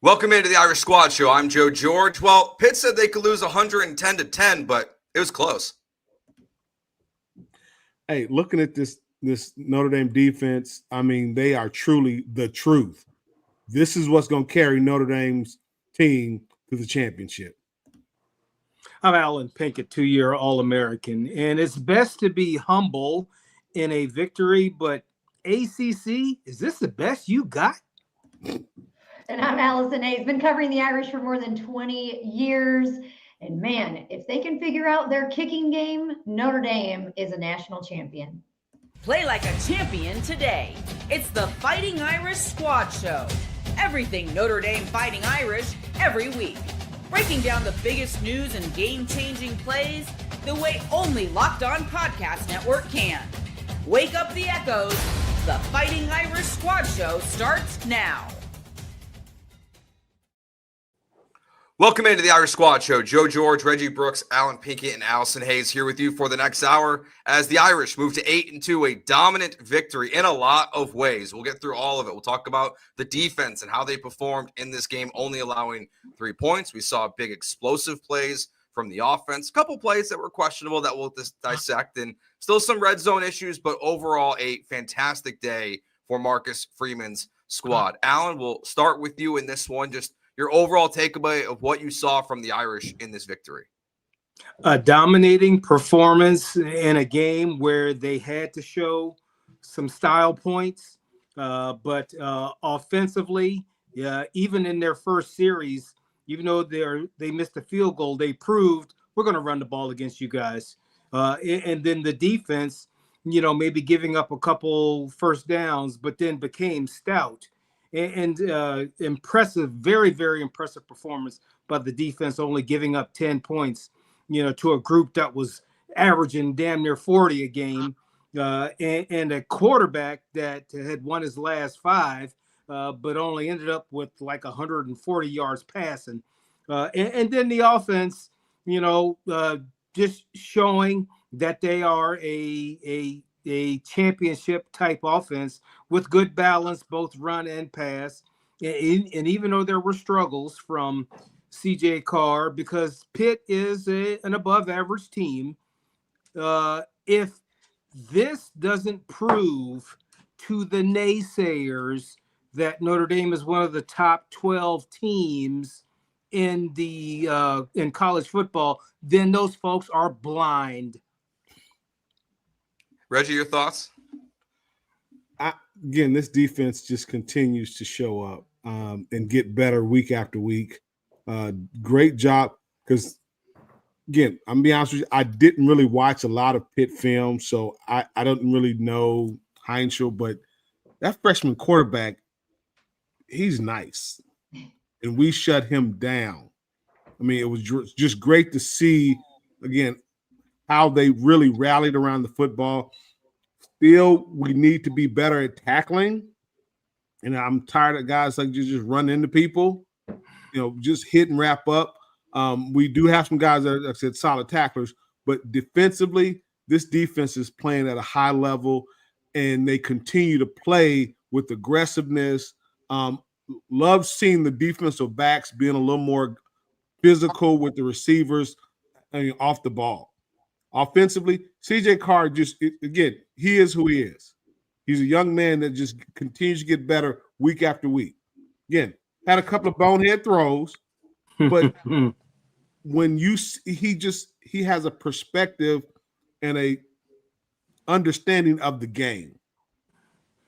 Welcome into the Irish Squad Show. I'm Joe George. Well, Pitt said they could lose 110-10, but it was close. Hey, looking at this Notre Dame defense, I mean, they are truly the truth. This is what's going to carry Notre Dame's team to the championship. I'm Alan Pinkett, 2-year All-American, and it's best to be humble in a victory, but ACC, is this the best you got? And I'm Allison Hayes, been covering the Irish for more than 20 years. And man, if they can figure out their kicking game, Notre Dame is a national champion. Play like a champion today. It's the Fighting Irish Squad Show. Everything Notre Dame Fighting Irish every week. Breaking down the biggest news and game-changing plays the way only Locked On Podcast Network can. Wake up the echoes. The Fighting Irish Squad Show starts now. Welcome into the Irish Squad Show. Joe George, Reggie Brooks, Alan Pinkett, and Allison Hayes here with you for the next hour as the Irish move to 8-2, a dominant victory in a lot of ways. We'll get through all of it. We'll talk about the defense and how they performed in this game, only allowing 3 points. We saw big explosive plays from the offense, a couple plays that were questionable that we'll dissect, and still some red zone issues, but overall a fantastic day for Marcus Freeman's squad. Alan, we'll start with you in this one. Just your overall takeaway of what you saw from the Irish in this victory. A dominating performance in a game where they had to show some style points, but offensively, even in their first series, even though they missed a field goal, they proved we're going to run the ball against you guys. And then the defense, maybe giving up a couple first downs, but then became stout. And impressive, very, very impressive performance by the defense, only giving up 10 points, to a group that was averaging damn near 40 a game, and a quarterback that had won his last 5, but only ended up with like 140 yards passing. And then the offense, just showing that they are a championship type offense with good balance, both run and pass. And even though there were struggles from CJ Carr, because Pitt is an above average team, if this doesn't prove to the naysayers that Notre Dame is one of the top 12 teams in college football, then those folks are blind. Reggie, your thoughts? Again, this defense just continues to show up and get better week after week. Great job, because, again, I'm going to be honest with you, I didn't really watch a lot of Pitt film, so I don't really know Heinschel, but that freshman quarterback, he's nice, and we shut him down. I mean, it was just great to see, again, how they really rallied around the football. Still, we need to be better at tackling. And I'm tired of guys like just run into people, just hit and wrap up. We do have some guys that are, like I said, solid tacklers, but defensively, this defense is playing at a high level, and they continue to play with aggressiveness. Love seeing the defensive backs being a little more physical with the receivers off the ball. Offensively, CJ Carr again, he is who he is. He's a young man that just continues to get better week after week. Again, had a couple of bonehead throws, but when he has a perspective and a understanding of the game.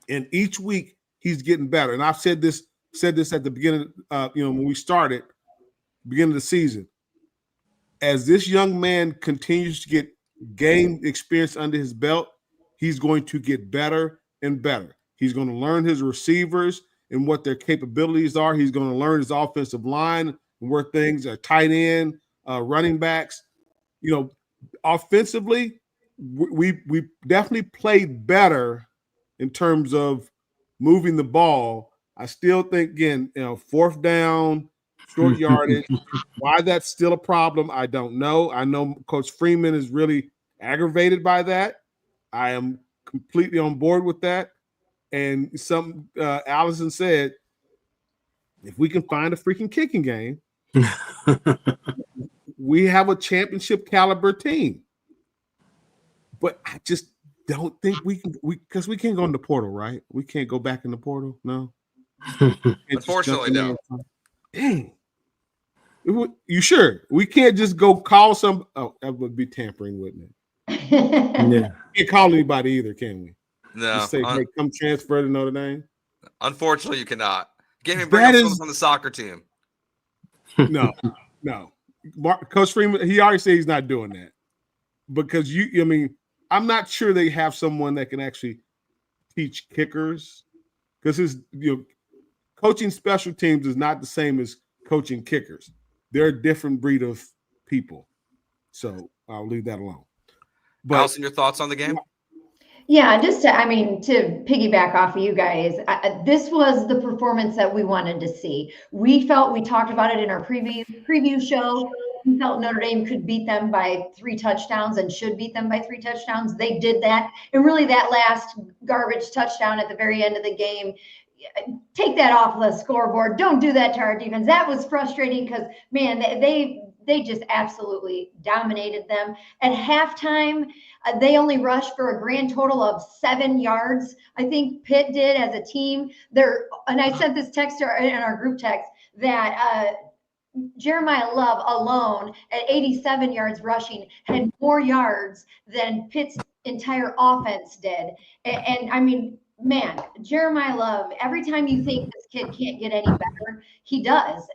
And each week he's getting better. And I've said this at the beginning, when we started, beginning of the season. As this young man continues to get game experience under his belt, he's going to get better and better. He's going to learn his receivers and what their capabilities are. He's going to learn his offensive line and where things are, tight end, running backs. Offensively, we definitely played better in terms of moving the ball. I still think, again, fourth down, short yardage. Why that's still a problem, I don't know. I know Coach Freeman is really aggravated by that. I am completely on board with that. And Allison said, if we can find a freaking kicking game, we have a championship caliber team. But I just don't think we can, because we can't go in the portal, right? We can't go back in the portal. No. Unfortunately, no. Dang. You sure? We can't just go call some. Oh, that would be tampering, wouldn't it? Yeah. Can't call anybody either, can we? No. Just say, hey, come transfer to Notre Dame. Unfortunately, you cannot. Can't even bring up someone on the soccer team. No. Coach Freeman, he already said he's not doing that. Because I'm not sure they have someone that can actually teach kickers. Because coaching special teams is not the same as coaching kickers. They're a different breed of people. So I'll leave that alone. But Allison, your thoughts on the game? Yeah, just to piggyback off of you guys, this was the performance that we wanted to see. We talked about it in our preview show. We felt Notre Dame could beat them by 3 touchdowns and should beat them by 3 touchdowns. They did that. And really that last garbage touchdown at the very end of the game, take that off the scoreboard. Don't do that to our defense. That was frustrating because, man, they just absolutely dominated them. At halftime, they only rushed for a grand total of 7 yards. I think Pitt did as a team. And I sent this text in our group text that Jeremiyah Love alone at 87 yards rushing had more yards than Pitt's entire offense did. And I mean, man, Jeremiyah Love, every time you think this kid can't get any better, he does.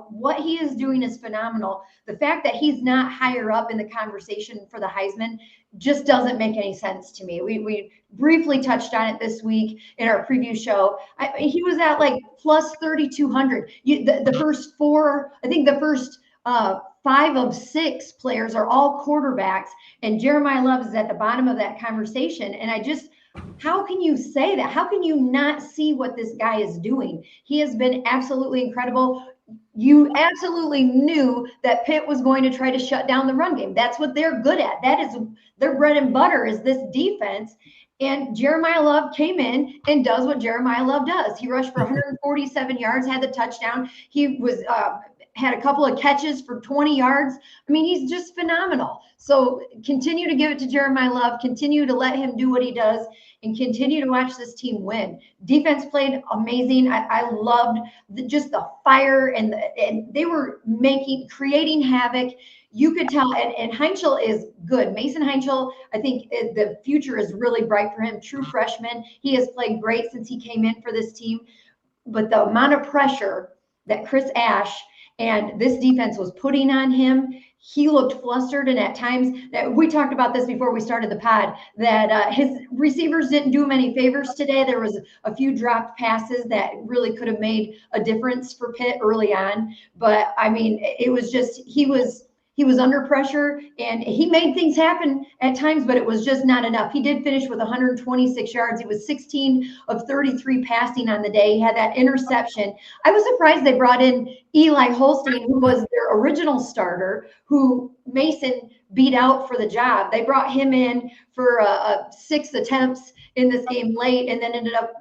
What he is doing is phenomenal. The fact that he's not higher up in the conversation for the Heisman just doesn't make any sense to me. We briefly touched on it this week in our preview show. He was at like plus 3,200. The first 4, I think the first 5 of 6 players are all quarterbacks, and Jeremiyah Love is at the bottom of that conversation. And how can you say that? How can you not see what this guy is doing? He has been absolutely incredible. You absolutely knew that Pitt was going to try to shut down the run game. That's what they're good at. That is their bread and butter, is this defense. And Jeremiyah Love came in and does what Jeremiyah Love does. He rushed for 147 yards, had the touchdown. He was had a couple of catches for 20 yards. I mean, he's just phenomenal. So continue to give it to Jeremiyah Love, continue to let him do what he does, and continue to watch this team win. Defense played amazing. I loved just the fire, and they were creating havoc. You could tell, and Heinzel is good. Mason Heinzel, I think the future is really bright for him. True freshman. He has played great since he came in for this team. But the amount of pressure that Chris Ash and this defense was putting on him, he looked flustered. And at times, we talked about this before we started the pod, that his receivers didn't do him any favors today. There was a few dropped passes that really could have made a difference for Pitt early on. But I mean, it was just, he was under pressure, and he made things happen at times, but it was just not enough. He did finish with 126 yards. He was 16 of 33 passing on the day. He had that interception. I was surprised they brought in Eli Holstein, who was their original starter, who Mason beat out for the job. They brought him in for 6 attempts in this game late, and then ended up,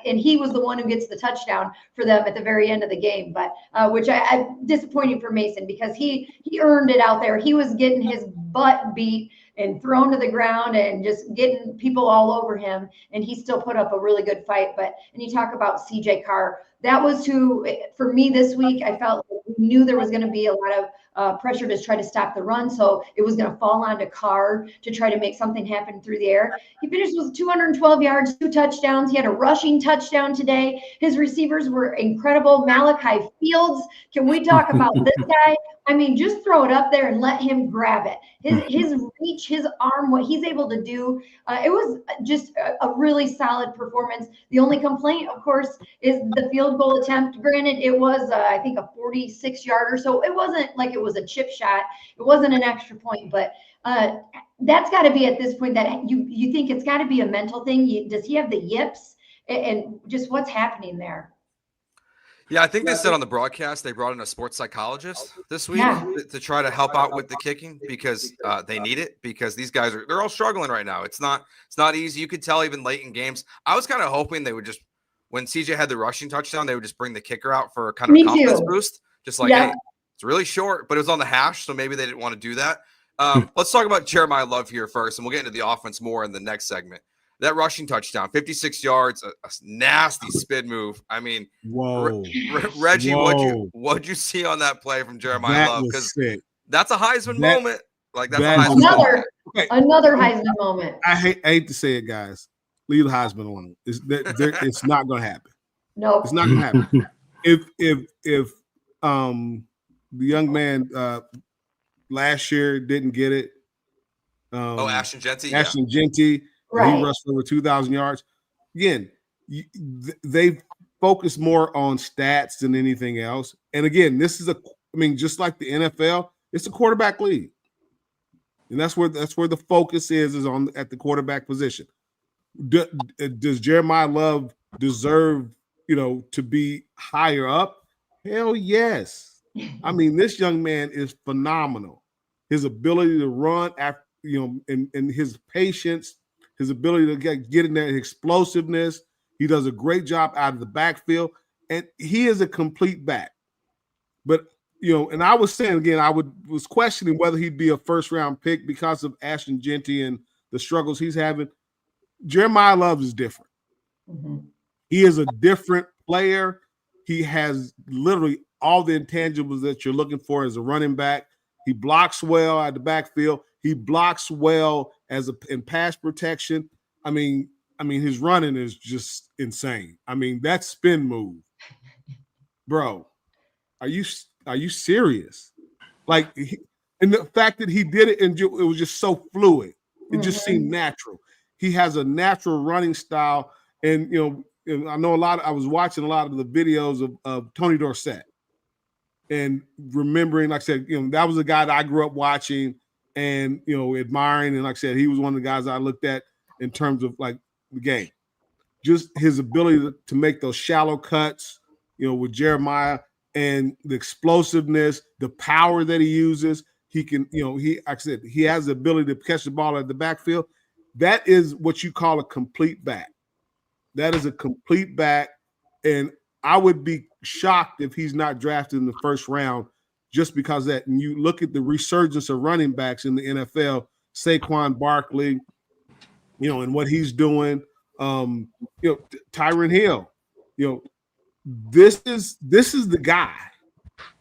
and he was the one who gets the touchdown for them at the very end of the game. But which I'm disappointing for Mason, because he earned it out there. He was getting his butt beat and thrown to the ground and just getting people all over him, and he still put up a really good fight. And you talk about CJ Carr, that was who, for me this week, I felt we knew there was going to be a lot of pressure to try to stop the run. So it was going to fall onto Carr to try to make something happen through the air. He finished with 212 yards, 2 touchdowns. He had a rushing touchdown today. His receivers were incredible. Malachi Fields, can we talk about this guy? I mean, just throw it up there and let him grab it. His reach, his arm, what he's able to do, it was just a really solid performance. The only complaint, of course, is the field goal attempt. Granted, it was, I think, a 46-yarder, so it wasn't like it was a chip shot. It wasn't an extra point, but that's got to be at this point that you think it's got to be a mental thing. Does he have the yips, and just what's happening there? Yeah, I think they said on the broadcast they brought in a sports psychologist this week to try to help out with the kicking, because they need it, because these guys they're all struggling right now. It's not easy. You could tell even late in games. I was kind of hoping they would just when CJ had the rushing touchdown, they would just bring the kicker out for kind of Me a confidence too. boost. Just like, hey, it's really short, but it was on the hash, so maybe they didn't want to do that. Let's talk about Jeremiyah Love here first, and we'll get into the offense more in the next segment. That rushing touchdown, 56 yards, a nasty spin move. I mean, whoa, Reggie, whoa. what'd you see on that play from Jeremiyah Love? Because that's a Heisman moment. Like that's that a Heisman moment. Another Heisman moment. I hate to say it, guys. Leave the Heisman alone. It's not going to happen. Nope. It's not going to happen. If the young man last year didn't get it. Ashton Jeanty. Ashton Jeanty. Right. He rushed over 2,000 yards. Again, they focus more on stats than anything else. And again, this is just like the NFL, it's a quarterback league. And that's where the focus is on at the quarterback position. Does Jeremiyah Love deserve, to be higher up? Hell yes. I mean, this young man is phenomenal. His ability to run after, and his patience, his ability to get in there, his explosiveness. He does a great job out of the backfield, and he is a complete back. But and I was saying again, was questioning whether he'd be a first-round pick because of Ashton Jeanty and the struggles he's having. Jeremiyah Love is different. Mm-hmm. He is a different player. He has literally all the intangibles that you're looking for as a running back. He blocks well at the backfield. He blocks well in pass protection. I mean, his running is just insane. I mean, that spin move, bro. Are you serious? Like, and the fact that he did it and it was just so fluid. It just seemed natural. He has a natural running style, and and I know I was watching a lot of the videos of Tony Dorsett, and remembering, like I said, that was a guy that I grew up watching and admiring, and like I said, he was one of the guys I looked at in terms of like the game, just his ability to make those shallow cuts, with Jeremiyah, and the explosiveness, the power that he uses. He can, like I said, he has the ability to catch the ball at the backfield. That is what you call a complete back. That is a complete back, and I would be shocked if he's not drafted in the first round just because of that. And you look at the resurgence of running backs in the NFL, Saquon Barkley, and what he's doing. Tyron Hill, this is the guy.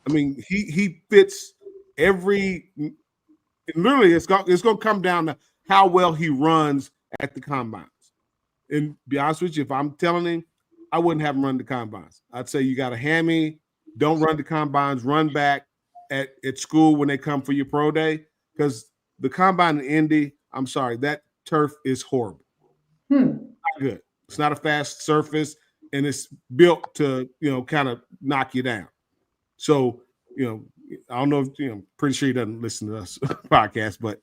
I mean, he fits every. Literally, it's going to come down to how well he runs at the combines. And be honest with you, if I'm telling him, I wouldn't have him run the combines. I'd say you got a hammy, don't run the combines, run back at school when they come for your pro day, because the combine in Indy, I'm sorry, that turf is horrible. Not good. It's not a fast surface, and it's built to, kind of knock you down. So, I don't know if, pretty sure he doesn't listen to us podcast, but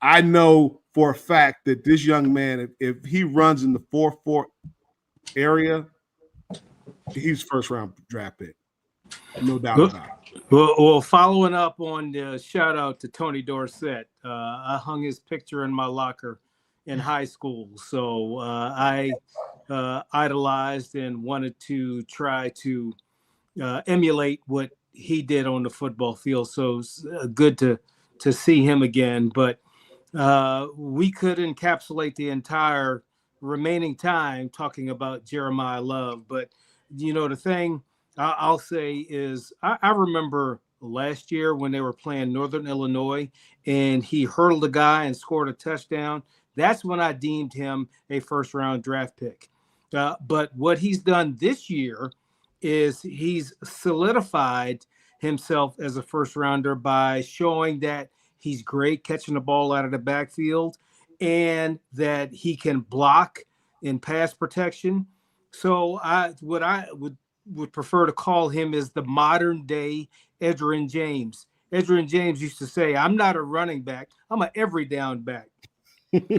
I know for a fact that this young man, if he runs in the 4.4 area, he's first round draft pick. No doubt about it. Well, following up on the shout out to Tony Dorsett, I hung his picture in my locker in high school. So I idolized and wanted to try to emulate what he did on the football field. So it's good to see him again. But we could encapsulate the entire remaining time talking about Jeremiyah Love. But, the thing I'll say is I remember last year when they were playing Northern Illinois and he hurdled a guy and scored a touchdown. That's when I deemed him a first-round draft pick. But what he's done this year is he's solidified himself as a first-rounder by showing that he's great catching the ball out of the backfield and that he can block in pass protection. So what I would prefer to call him is the modern-day Edgerrin James. Edgerrin James used to say, "I'm not a running back. I'm an every down back."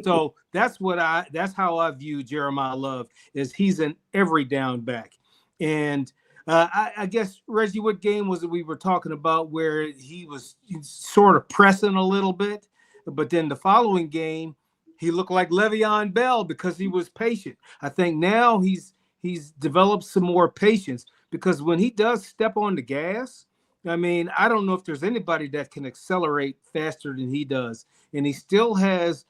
So that's how I view Jeremiyah Love, is he's an every down back. And I guess, Reggie, what game was it we were talking about where he was sort of pressing a little bit, but then the following game he looked like Le'Veon Bell because he was patient. I think now he's he's developed some more patience, because when he does step on the gas, I mean, I don't know if there's anybody that can accelerate faster than he does. And he still has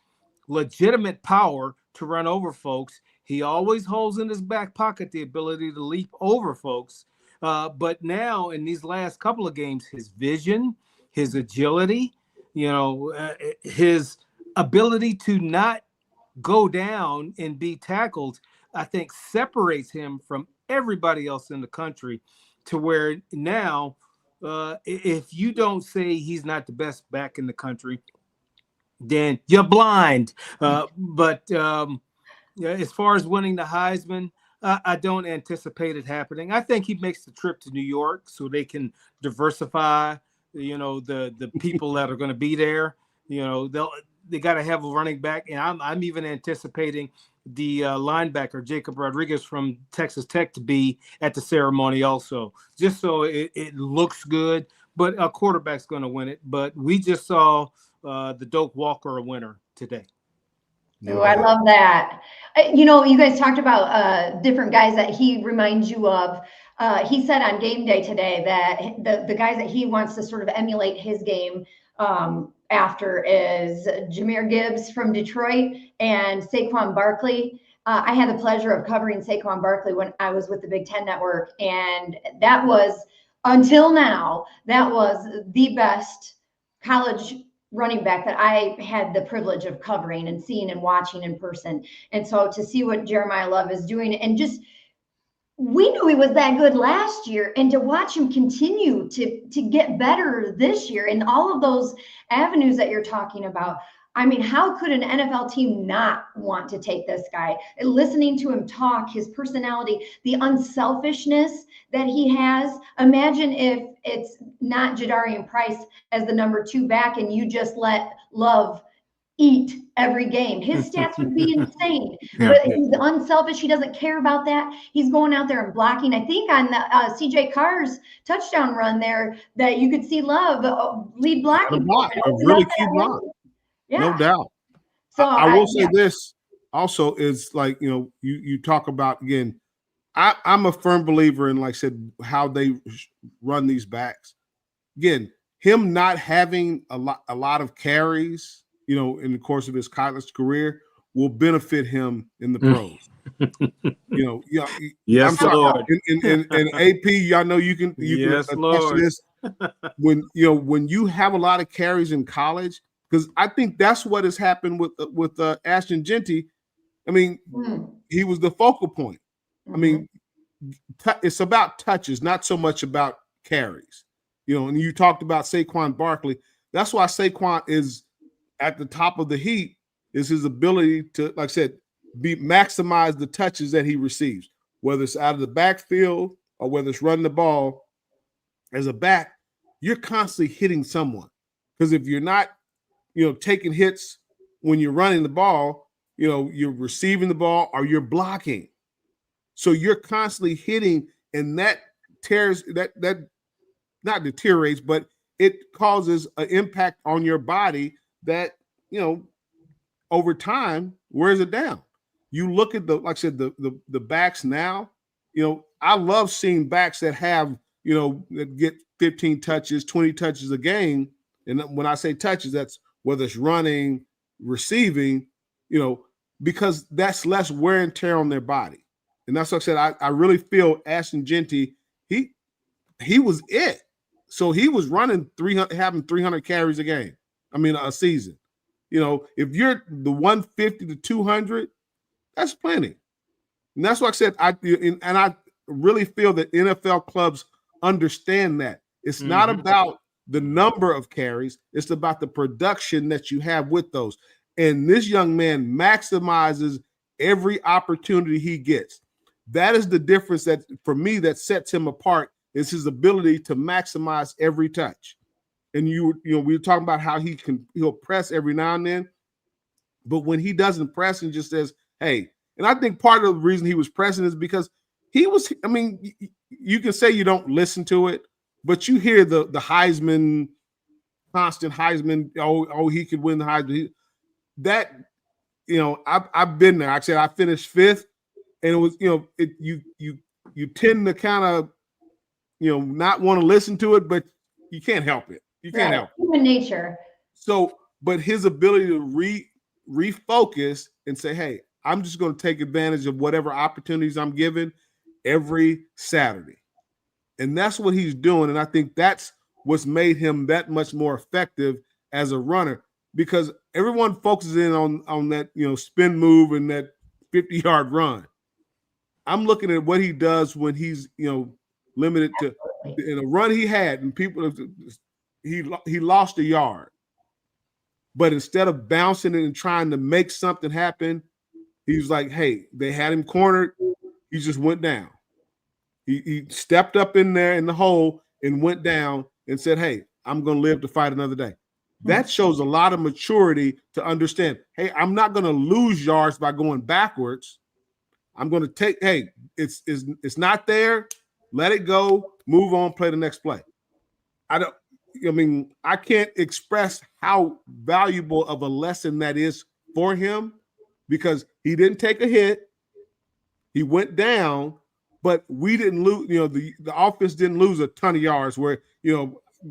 legitimate power to run over folks. He always holds in his back pocket the ability to leap over folks. But now in these last couple of games, his vision, his agility, his ability to not go down and be tackled, I think separates him from everybody else in the country, to where now, if you don't say he's not the best back in the country, then you're blind. But as far as winning the Heisman, I don't anticipate it happening. I think he makes the trip to New York so they can diversify, the people that are going to be there. They got to have a running back, and I'm even anticipating the linebacker Jacob Rodriguez from Texas Tech to be at the ceremony also, just so it looks good. But a quarterback's going to win it. But we just saw the Doak Walker a winner today. Oh, I love that. You guys talked about different guys that he reminds you of. He said on game day today that the guys that he wants to sort of emulate his game after is Jahmyr Gibbs from Detroit and Saquon Barkley. I had the pleasure of covering Saquon Barkley when I was with the Big Ten Network, and that was, until now, that was the best college running back that I had the privilege of covering and seeing and watching in person. And so to see what Jeremiyah Love is doing, and just, we knew he was that good last year, and to watch him continue to get better this year in all of those avenues that you're talking about. I mean, how could an NFL team not want to take this guy? Listening to him talk, his personality, the unselfishness that he has. Imagine if it's not Jadarian Price as the number 2 back and you just let Love eat every game. His stats would be insane. Yeah. But he's unselfish. He doesn't care about that. He's going out there and blocking. I think on the CJ Carr's touchdown run there that you could see Love lead blocking. A really key block. Yeah. No doubt. So I will say this also is, like, you talk about, again, I'm a firm believer in, like I said, how they run these backs. Again, him not having a lot of carries, in the course of his college career will benefit him in the pros. Yes, I'm sorry. Lord. And AP, y'all know you can yes, attest Lord. to this. When you have a lot of carries in college, because I think that's what has happened with Ashton Jeanty. I mean, he was the focal point. I mean, it's about touches, not so much about carries. And you talked about Saquon Barkley. That's why Saquon is at the top of the heap, is his ability to, like I said, maximize the touches that he receives, whether it's out of the backfield or whether it's running the ball. As a back, you're constantly hitting someone, because if you're not taking hits when you're running the ball, you're receiving the ball or you're blocking. So you're constantly hitting, and that tears, that not deteriorates, but it causes an impact on your body that, over time wears it down. You look at like I said, the backs now, I love seeing backs that have, that get 15 touches, 20 touches a game. And when I say touches, that's whether it's running, receiving, because that's less wear and tear on their body. And that's what I said. I really feel Ashton Jeanty, he was it. So he was running 300, having 300 carries a season. If you're the 150 to 200, that's plenty. And that's what I said. I really feel that NFL clubs understand that. It's not about the number of carries, it's about the production that you have with those. And this young man maximizes every opportunity he gets. That is the difference that, for me, that sets him apart, is his ability to maximize every touch. And we were talking about how he'll press every now and then, but when he doesn't press and just says, hey, and I think part of the reason he was pressing is because you can say you don't listen to it, but you hear the Heisman, constant Heisman, he could win the Heisman. I've been there. I said I finished 5th. And it was, you tend to kind of, not want to listen to it, but you can't help it. You can't help it. Human nature. So, but his ability to refocus and say, hey, I'm just going to take advantage of whatever opportunities I'm given every Saturday. And that's what he's doing. And I think that's what's made him that much more effective as a runner, because everyone focuses in on that, spin move and that 50-yard run. I'm looking at what he does when he's, limited to in a run he had, and people, he lost a yard. But instead of bouncing it and trying to make something happen, he was like, hey, they had him cornered. He just went down. He stepped up in there in the hole and went down and said, hey, I'm going to live to fight another day. That shows a lot of maturity to understand, hey, I'm not going to lose yards by going backwards. I'm going to take, hey, it's not there. Let it go, move on, play the next play. I can't express how valuable of a lesson that is for him, because he didn't take a hit. He went down, but we didn't lose, the offense didn't lose a ton of yards where,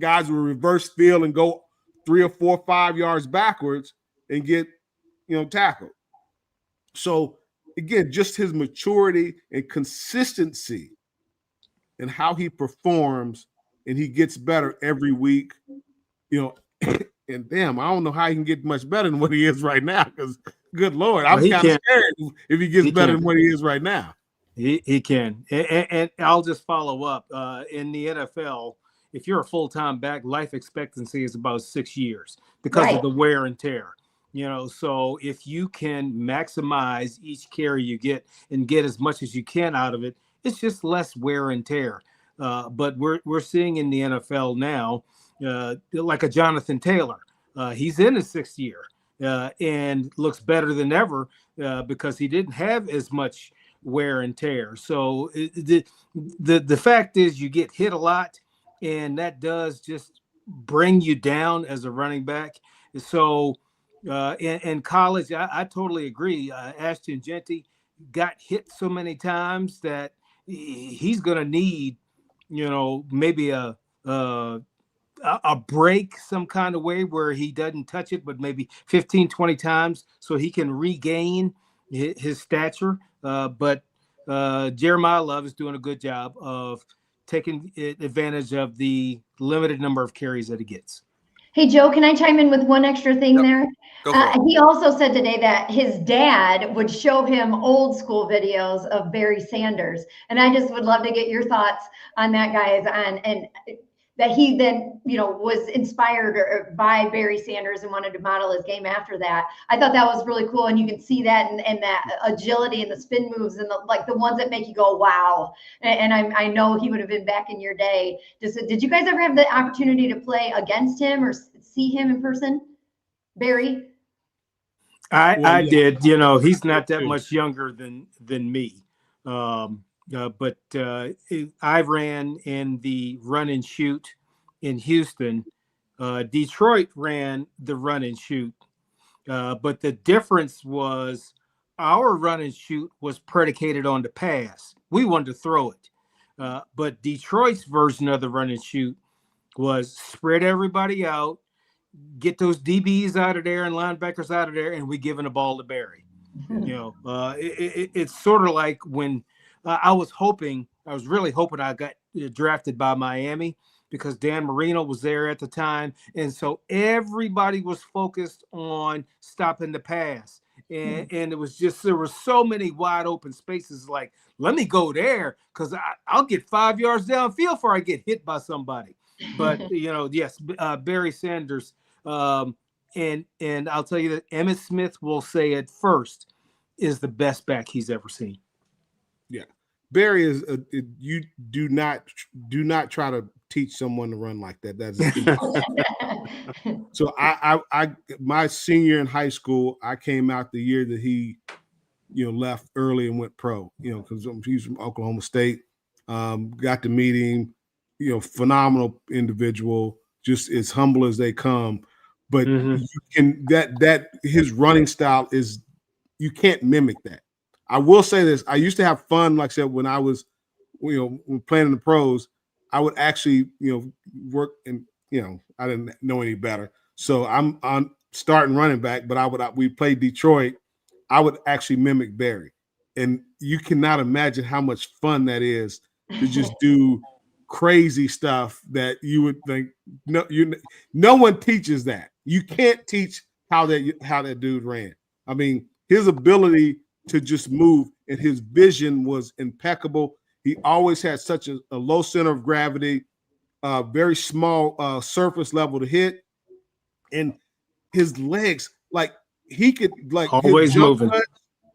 guys will reverse field and go 3 or 4 or 5 yards backwards and get, tackled. So again, just his maturity and consistency and how he performs, and he gets better every week, and damn, I don't know how he can get much better than what he is right now, because good Lord, I'm kind of scared if he gets better than what he is right now. He can. And I'll just follow up. In the NFL, if you're a full-time back, life expectancy is about 6 years because of the wear and tear. So if you can maximize each carry you get and get as much as you can out of it, it's just less wear and tear. But we're seeing in the NFL now, like a Jonathan Taylor. He's in his 6th year and looks better than ever because he didn't have as much wear and tear. So the fact is, you get hit a lot, and that does just bring you down as a running back. So in college, I totally agree. Ashton Genty got hit so many times that he's going to need, maybe a break some kind of way where he doesn't touch it, but maybe 15, 20 times so he can regain his stature. But Jeremiyah Love is doing a good job of taking advantage of the limited number of carries that he gets. Hey, Joe, can I chime in with one extra thing there? He also said today that his dad would show him old school videos of Barry Sanders. And I just would love to get your thoughts on that, guys, and that he then, was inspired by Barry Sanders and wanted to model his game after that. I thought that was really cool. And you can see that and that agility and the spin moves and the ones that make you go, wow. And I know he would have been back in your day. Did you guys ever have the opportunity to play against him or see him in person, Barry? I did. He's not that much younger than me. But I ran in the run and shoot in Houston. Detroit ran the run and shoot. But the difference was our run and shoot was predicated on the pass. We wanted to throw it. But Detroit's version of the run and shoot was spread everybody out, get those DBs out of there and linebackers out of there, and we giving the ball to Barry. It's sort of like when I was really hoping I got drafted by Miami because Dan Marino was there at the time. And so everybody was focused on stopping the pass. And it was just, there were so many wide open spaces. Like, let me go there because I'll get 5 yards downfield before I get hit by somebody. But, yes, Barry Sanders. And I'll tell you that Emmitt Smith will say it first is the best back he's ever seen. Yeah. Barry is you do not try to teach someone to run like that. That's so I my senior in high school, I came out the year that he left early and went pro, because he's from Oklahoma State. Got to meet him, phenomenal individual, just as humble as they come. But you can that his running style is, you can't mimic that. I will say this. I used to have fun, like I said, when I was, when playing in the pros, I would actually, work and, I didn't know any better. So I'm on starting running back, but we played Detroit. I would actually mimic Barry. And you cannot imagine how much fun that is to just do crazy stuff that you would think, no one teaches that. You can't teach how that dude ran. I mean, his ability to just move and his vision was impeccable. He always had such a low center of gravity, very small surface level to hit, and his legs, like he could, like always moving.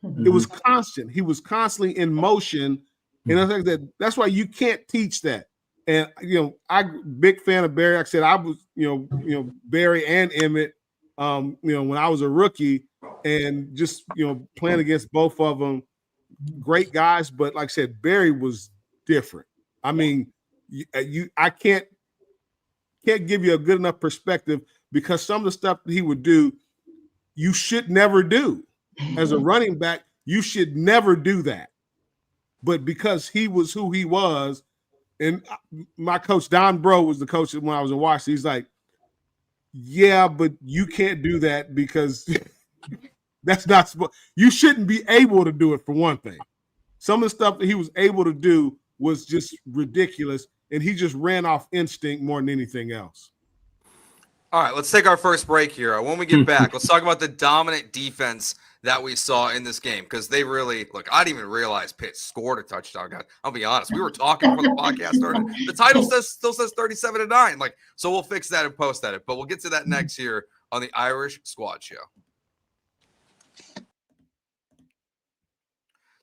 It was constant. He was constantly in motion, and I think that's why you can't teach that. And I big fan of Barry. Like I said, I was Barry and Emmett, when I was a rookie, and just playing against both of them, great guys. But like I said, Barry was different. I mean, I can't give you a good enough perspective because some of the stuff that he would do, you should never do. As a running back, you should never do that. But because he was who he was, and my coach, Don Bro, was the coach when I was in Washington, he's like, yeah, but you can't do that because that's not supposed. You shouldn't be able to do it, for one thing. Some of the stuff that he was able to do was just ridiculous, and he just ran off instinct more than anything else. All right, let's take our first break here. When we get back, let's talk about the dominant defense that we saw in this game, because they really look. I didn't even realize Pitt scored a touchdown. God, I'll be honest. We were talking before the podcast started. The title still says 37-9. Like, so we'll fix that and post that. But we'll get to that next here on the Irish Squad Show.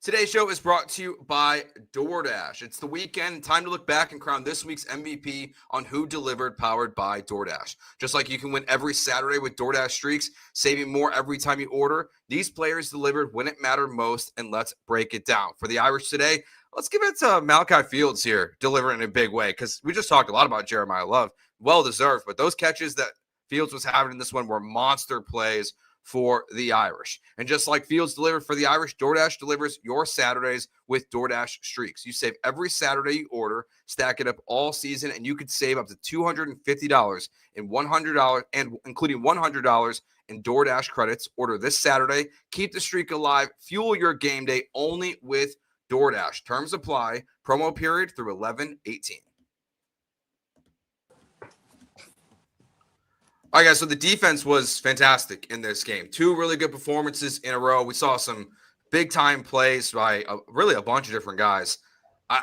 Today's show is brought to you by DoorDash. It's the weekend, time to look back and crown this week's MVP on Who Delivered, powered by DoorDash. Just like you can win every Saturday with DoorDash Streaks, saving more every time you order, these players delivered when it mattered most, and let's break it down. For the Irish today, let's give it to Malachi Fields here, delivering in a big way, because we just talked a lot about Jeremiyah Love. Well-deserved, but those catches that Fields was having in this one were monster plays for the Irish. And just like Fields delivered for the Irish, DoorDash delivers your Saturdays with DoorDash Streaks. You save every Saturday you order, stack it up all season, and you could save up to $250 in $100 and including $100 in DoorDash credits. Order this Saturday. Keep the streak alive. Fuel your game day only with DoorDash. Terms apply. Promo period through 11/18. All right, guys, so the defense was fantastic in this game. Two really good performances in a row. We saw some big-time plays by really a bunch of different guys.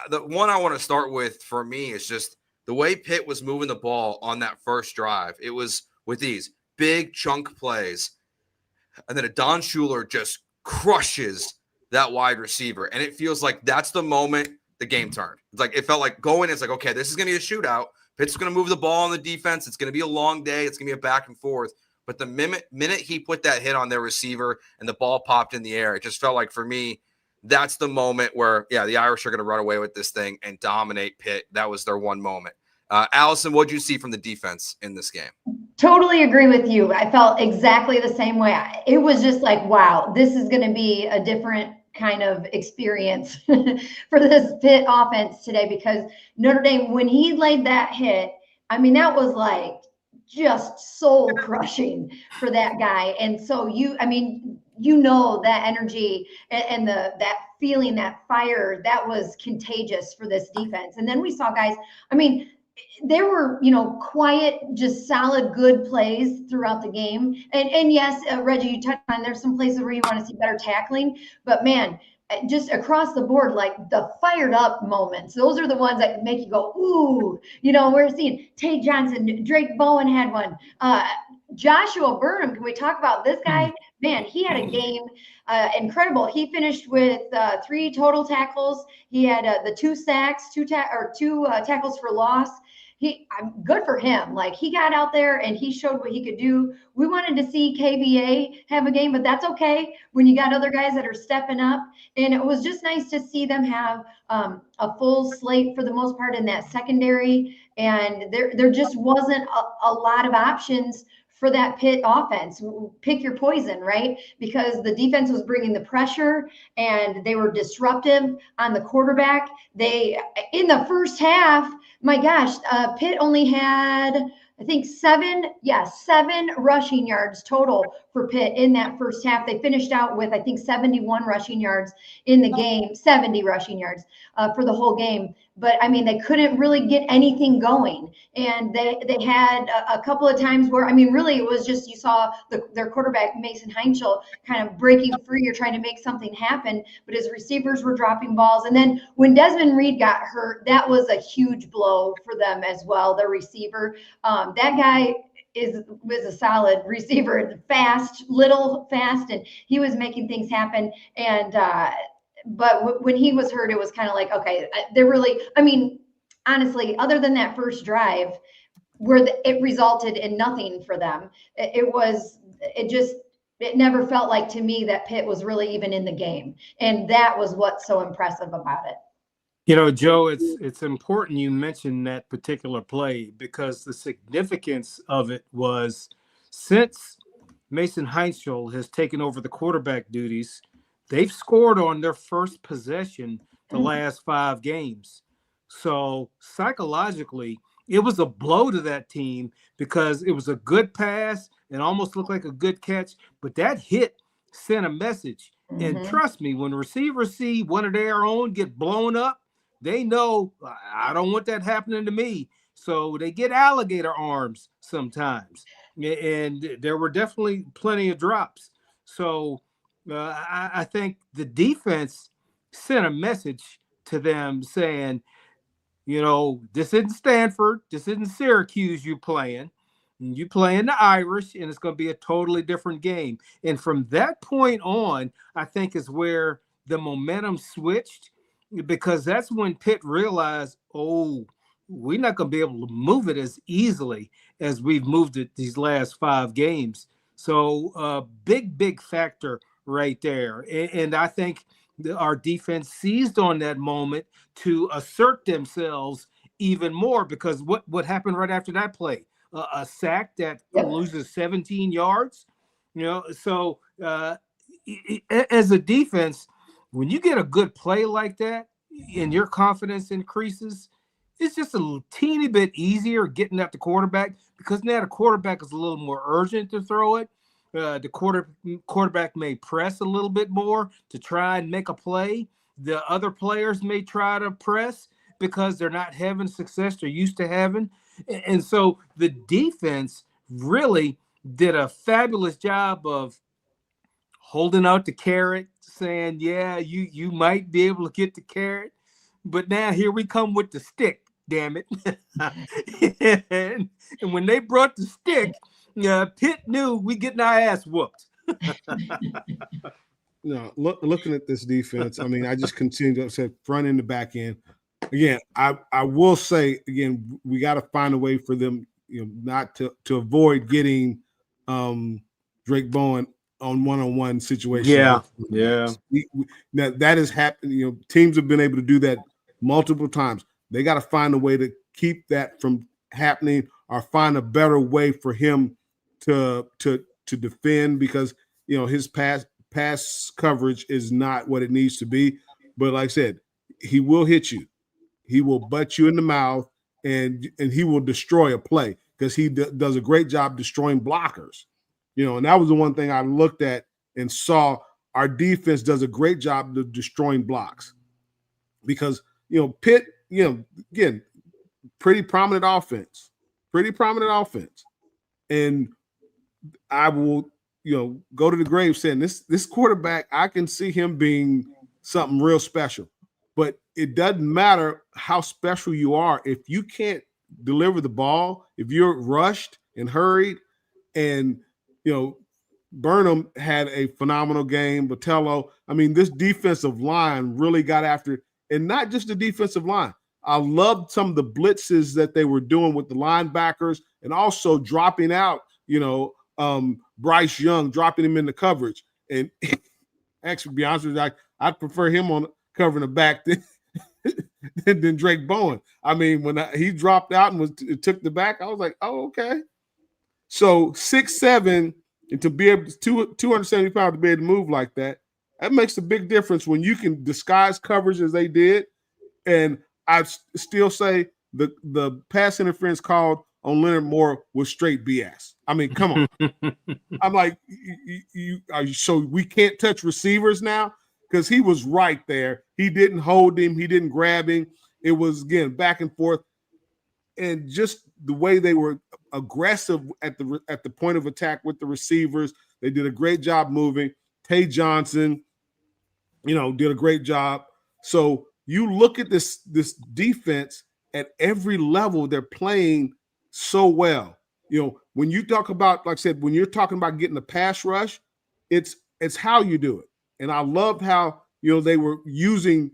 The one I want to start with for me is just the way Pitt was moving the ball on that first drive. It was with these big chunk plays, and then Don Schuler just crushes that wide receiver, and it feels like that's the moment the game turned. It's like it felt like going. It's like, okay, this is going to be a shootout. Pitt's going to move the ball on the defense. It's going to be a long day. It's going to be a back and forth. But the minute he put that hit on their receiver and the ball popped in the air, it just felt like, for me, that's the moment where, yeah, the Irish are going to run away with this thing and dominate Pitt. That was their one moment. Allison, what did you see from the defense in this game? Totally agree with you. I felt exactly the same way. It was just like, wow, this is going to be a different kind of experience for this Pitt offense today, because Notre Dame, when he laid that hit, I mean, that was like just soul crushing for that guy. And so that energy and that feeling, that fire, that was contagious for this defense. And then we saw guys, I mean, there were, quiet, just solid, good plays throughout the game. And yes, Reggie, you touched on, there's some places where you want to see better tackling, but man, just across the board, like the fired up moments, those are the ones that make you go, ooh, we're seeing Tate Johnson, Drake Bowen had one. Joshua Burnham, can we talk about this guy? Man, he had a game incredible. He finished with 3 total tackles. He had the 2 sacks, 2 tackles for loss. Good for him. Like, he got out there and he showed what he could do. We wanted to see KBA have a game, but that's okay when you got other guys that are stepping up. And it was just nice to see them have a full slate for the most part in that secondary. And there just wasn't a lot of options for that Pitt offense. Pick your poison, right? Because the defense was bringing the pressure and they were disruptive on the quarterback. They, in the first half, my gosh, Pitt only had, I think seven rushing yards total for Pitt in that first half. They finished out with, I think, 71 rushing yards in the game, 70 rushing yards for the whole game. But I mean, they couldn't really get anything going. And they had a couple of times where, I mean, really it was just, you saw their quarterback, Mason Heinschel, kind of breaking free or trying to make something happen, but his receivers were dropping balls. And then when Desmond Reed got hurt, that was a huge blow for them as well, their receiver. That guy was a solid receiver, fast, and he was making things happen. And but when he was hurt, it was kind of like, okay, they're really, I mean, honestly, other than that first drive where it resulted in nothing for them, it never felt like to me that Pitt was really even in the game. And that was what's so impressive about it. You know, Joe, it's important you mentioned that particular play, because the significance of it was, since Mason Heinschel has taken over the quarterback duties, they've scored on their first possession the last 5 games. So psychologically, it was a blow to that team, because it was a good pass and almost looked like a good catch, but that hit sent a message. And trust me, when receivers see one of their own get blown up, they know, I don't want that happening to me. So they get alligator arms sometimes. And there were definitely plenty of drops. So I think the defense sent a message to them saying, you know, this isn't Stanford, this isn't Syracuse you playing. You playing the Irish, and it's going to be a totally different game. And from that point on, I think is where the momentum switched, because that's when Pitt realized, oh, we're not going to be able to move it as easily as we've moved it these last 5 games. So big factor right there. And I think our defense seized on that moment to assert themselves even more, because what happened right after that play? A sack that loses 17 yards. You know, so as a defense, when you get a good play like that and your confidence increases, it's just a teeny bit easier getting at the quarterback, because now the quarterback is a little more urgent to throw it. The quarterback may press a little bit more to try and make a play. The other players may try to press because they're not having success they're used to having. And so the defense really did a fabulous job of holding out the carrot, saying, yeah, you might be able to get the carrot, but now here we come with the stick, damn it. and when they brought the stick, Pitt knew we getting our ass whooped. No, looking at this defense, I mean, I just continue to say front end to back end. Again, I will say again, we got to find a way for them, you know, not to avoid getting Drake Bowen on one-on-one situations. Yeah. Now that has happened. You know, teams have been able to do that multiple times. They got to find a way to keep that from happening, or find a better way for him to defend, because you know his pass coverage is not what it needs to be. But like I said, he will hit you. He will butt you in the mouth, and he will destroy a play, because he does a great job destroying blockers. You know, and that was the one thing I looked at and saw. Our defense does a great job of destroying blocks, because, you know, Pitt, you know, again, pretty prominent offense. And I will, you know, go to the grave saying this quarterback, I can see him being something real special. But it doesn't matter how special you are if you can't deliver the ball, if you're rushed and hurried. And, you know, Burnham had a phenomenal game. Botello, I mean, this defensive line really got after it. And not just the defensive line. I loved some of the blitzes that they were doing with the linebackers, and also dropping out, you know, Bryce Young, dropping him in the coverage. And actually, to be honest with you, I'd prefer him on covering the back than Drake Bowen. I mean, when he dropped out and took the back, I was like, oh, okay. So 6'7", and to be able to 270 pounds to be able to move like that, that makes a big difference when you can disguise coverage as they did. And I still say the pass interference called on Leonard Moore was straight BS. I mean, come on. I'm like, so we can't touch receivers now? Because he was right there. He didn't hold him. He didn't grab him. It was, again, back and forth. And just the way they were aggressive at the point of attack with the receivers, they did a great job moving. Tay Johnson, did a great job. So you look at this defense at every level, they're playing so well. When you talk about, like I said, when you're talking about getting the pass rush, it's how you do it. And I loved how, they were using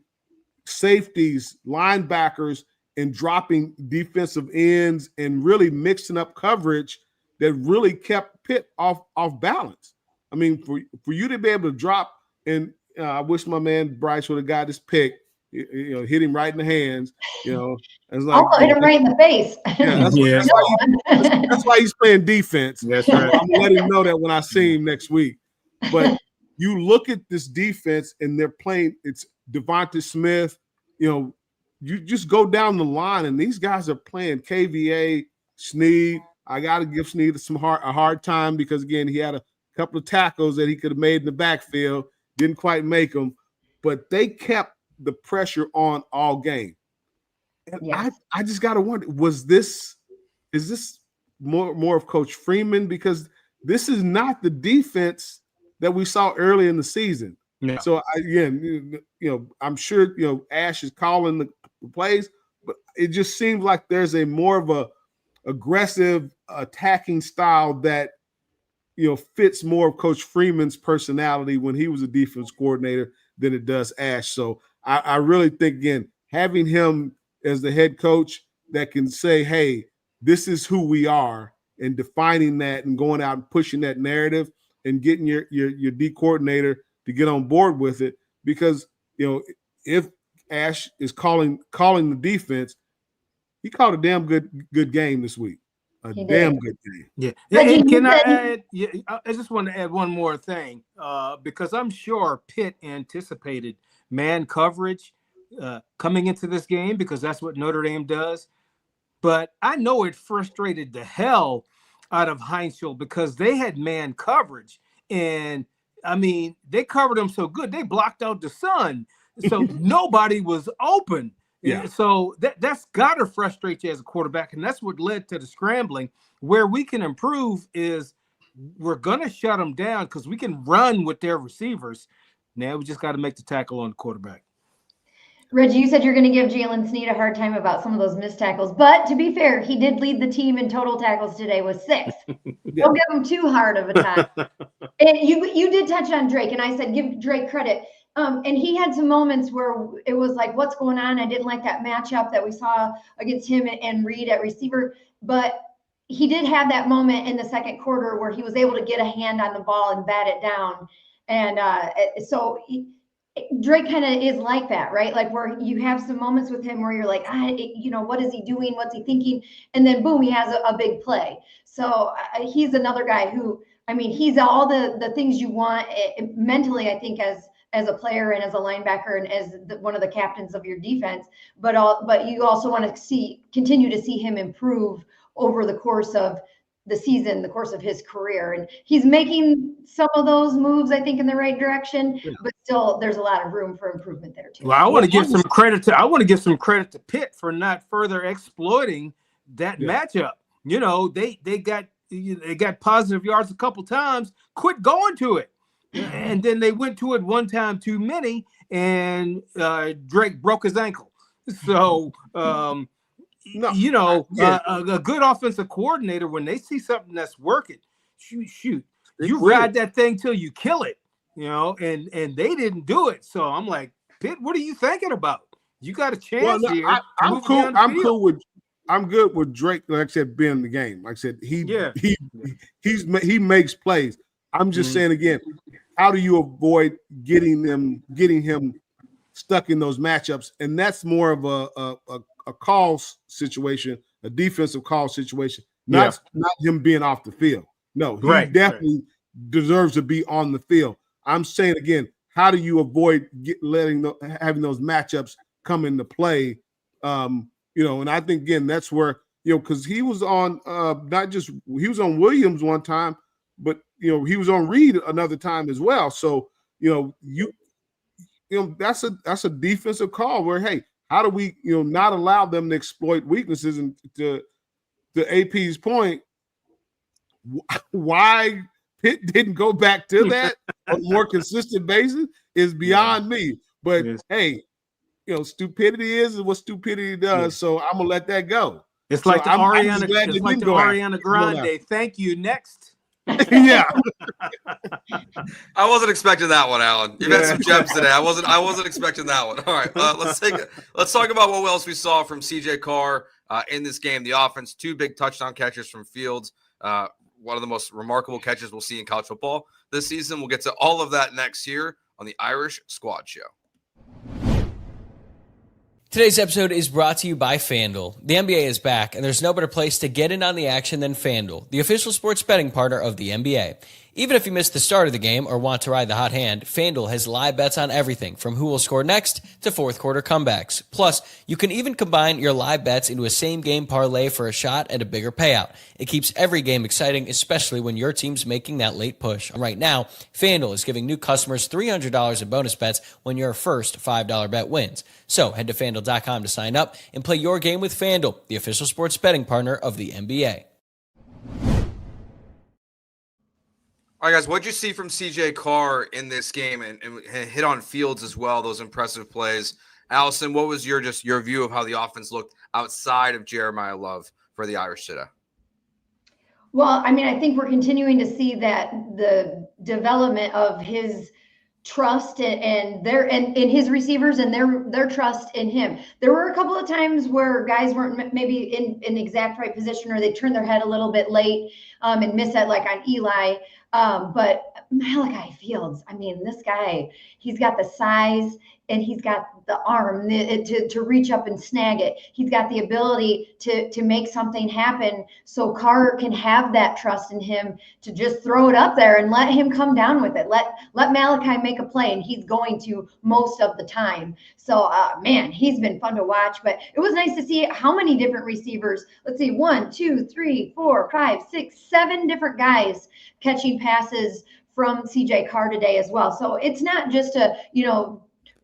safeties, linebackers, and dropping defensive ends and really mixing up coverage that really kept Pitt off balance. I mean, for you to be able to drop, and I wish my man Bryce would have got this pick, hit him right in the hands, It's like, also hit him right in the face. Yeah, that's why he's playing defense. That's right. I'm gonna let him know that when I see him next week. But you look at this defense and they're playing, it's Devonta Smith, you just go down the line and these guys are playing KVA, Snead. I got to give Snead a hard time because, again, he had a couple of tackles that he could have made in the backfield, didn't quite make them, but they kept the pressure on all game. And yes. I just got to wonder, is this more of Coach Freeman? Because this is not the defense that we saw early in the season. Yeah. So I'm sure, Ash is calling the plays, but it just seems like there's a more of a aggressive attacking style that, fits more of Coach Freeman's personality when he was a defense coordinator than it does Ash. So I really think, again, having him as the head coach that can say, hey, this is who we are, and defining that and going out and pushing that narrative and getting your D coordinator to get on board with it. Because, if Ash is calling the defense, he called a damn good game this week. Good game. Yeah. And can I add? Yeah, I just want to add one more thing because I'm sure Pitt anticipated man coverage coming into this game because that's what Notre Dame does. But I know it frustrated the hell out of Heinzel because they had man coverage, and I mean they covered them so good they blocked out the sun, so nobody was open. Yeah. So that's got to frustrate you as a quarterback, and that's what led to the scrambling. Where we can improve is we're going to shut them down because we can run with their receivers. Now we just got to make the tackle on the quarterback. Reggie, you said you're going to give Jalen Snead a hard time about some of those missed tackles, but to be fair, he did lead the team in total tackles today with 6. Yeah. Don't give him too hard of a time. And you did touch on Drake, and I said give Drake credit. And he had some moments where it was like, what's going on? I didn't like that matchup that we saw against him and Reed at receiver. But he did have that moment in the second quarter where he was able to get a hand on the ball and bat it down. And Drake kind of is like that, right? Like where you have some moments with him where you're like, what is he doing? What's he thinking? And then boom, he has a big play. So he's another guy who, he's all the things you want mentally, I think, as a player and as a linebacker and as one of the captains of your defense, but you also want to continue to see him improve over the course of the season, the course of his career. And he's making some of those moves, I think, in the right direction, but still there's a lot of room for improvement there too. Well, I want to give some credit to Pitt for not further exploiting that matchup. They got positive yards a couple times, quit going to it. And then they went to it one time too many, and Drake broke his ankle. So, a good offensive coordinator, when they see something that's working, shoot, you ride that thing till you kill it, and they didn't do it. So I'm like, Pitt, what are you thinking about? You got a chance here. I'm cool. I'm good with Drake, like I said, being in the game. Like I said, he makes plays. I'm just saying again, how do you avoid getting him stuck in those matchups? And that's more of a call situation, a defensive call situation, not him being off the field. No, he definitely deserves to be on the field. I'm saying again, how do you avoid having those matchups come into play? And I think again that's where because he was on he was on Williams one time, but he was on Reed another time as well. So that's a defensive call where, hey, how do we not allow them to exploit weaknesses? And to AP's point, why Pitt didn't go back to that on a more consistent basis is beyond me. But hey, stupidity is what stupidity does. Yeah. So I'm gonna let that go. It's like the Ariana Grande. Thank you. Next. Yeah. I wasn't expecting that one, Alan. You've had some gems today. I wasn't expecting that one. All right, let's talk about what else we saw from CJ Carr in this game. The offense, 2 big touchdown catches from Fields. One of the most remarkable catches we'll see in college football this season. We'll get to all of that next year on the Irish Squad Show. Today's episode is brought to you by FanDuel. The NBA is back, and there's no better place to get in on the action than FanDuel, the official sports betting partner of the NBA. Even if you missed the start of the game or want to ride the hot hand, FanDuel has live bets on everything from who will score next to fourth quarter comebacks. Plus, you can even combine your live bets into a same-game parlay for a shot at a bigger payout. It keeps every game exciting, especially when your team's making that late push. And right now, FanDuel is giving new customers $300 in bonus bets when your first $5 bet wins. So head to FanDuel.com to sign up and play your game with FanDuel, the official sports betting partner of the NBA. All right, guys, what did you see from CJ Carr in this game and hit on Fields as well, those impressive plays? Allison, what was your view of how the offense looked outside of Jeremiyah Love for the Irish today? Well, I think we're continuing to see that the development of his trust and his receivers and their trust in him. There were a couple of times where guys weren't maybe in the exact right position, or they turned their head a little bit late and missed that, like on Eli. But Malachi Fields, this guy, he's got the size and he's got the arm to reach up and snag it. He's got the ability to make something happen. So Carr can have that trust in him to just throw it up there and let him come down with it. Let Malachi make a play, and he's going to most of the time. So, he's been fun to watch. But it was nice to see how many different receivers. Let's see, 1, 2, 3, 4, 5, 6, 7 different guys catching passes from CJ Carr today as well. So it's not just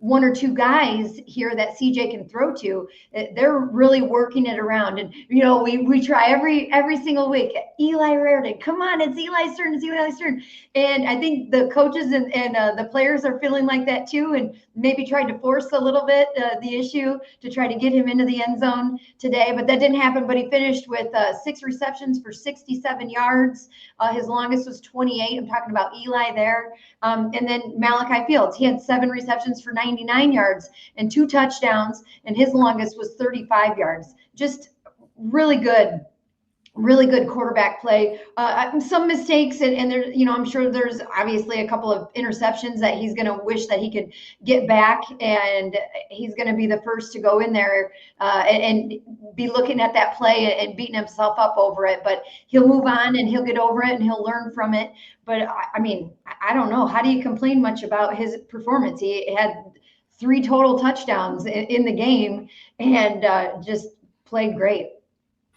one or two guys here that CJ can throw to. They're really working it around. And, we try every single week. Eli Raritan, come on, it's Eli's turn, it's Eli's turn. And I think the coaches and the players are feeling like that too, and maybe tried to force a little bit the issue to try to get him into the end zone today. But that didn't happen. But he finished with 6 receptions for 67 yards. His longest was 28. I'm talking about Eli there. And then Malachi Fields, he had 7 receptions for 99 yards and 2 touchdowns, and his longest was 35 yards. Just really good quarterback play. Some mistakes, and there, I'm sure there's obviously a couple of interceptions that he's going to wish that he could get back, and he's going to be the first to go in there and be looking at that play and beating himself up over it. But he'll move on and he'll get over it and he'll learn from it. But I don't know. How do you complain much about his performance? He had 3 total touchdowns in the game and just played great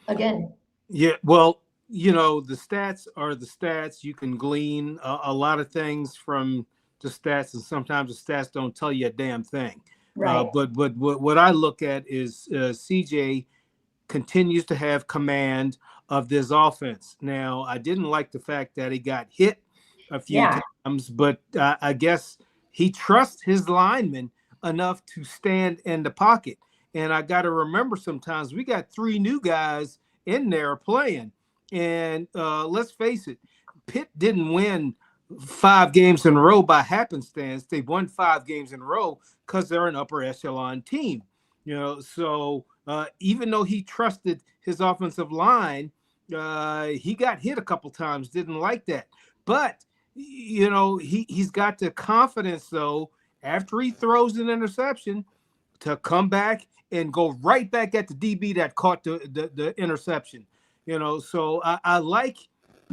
again. Yeah, well, the stats are the stats. You can glean a lot of things from the stats, and sometimes the stats don't tell you a damn thing. Right. But what I look at is CJ continues to have command of this offense. Now, I didn't like the fact that he got hit a few times, but I guess he trusts his linemen enough to stand in the pocket. And I got to remember, sometimes we got 3 new guys in there playing, and let's face it, Pitt didn't win 5 games in a row by happenstance. They won 5 games in a row because they're an upper echelon team. So even though he trusted his offensive line, he got hit a couple times, didn't like that. But he's got the confidence, though, after he throws an interception, to come back and go right back at the DB that caught the interception. So I like,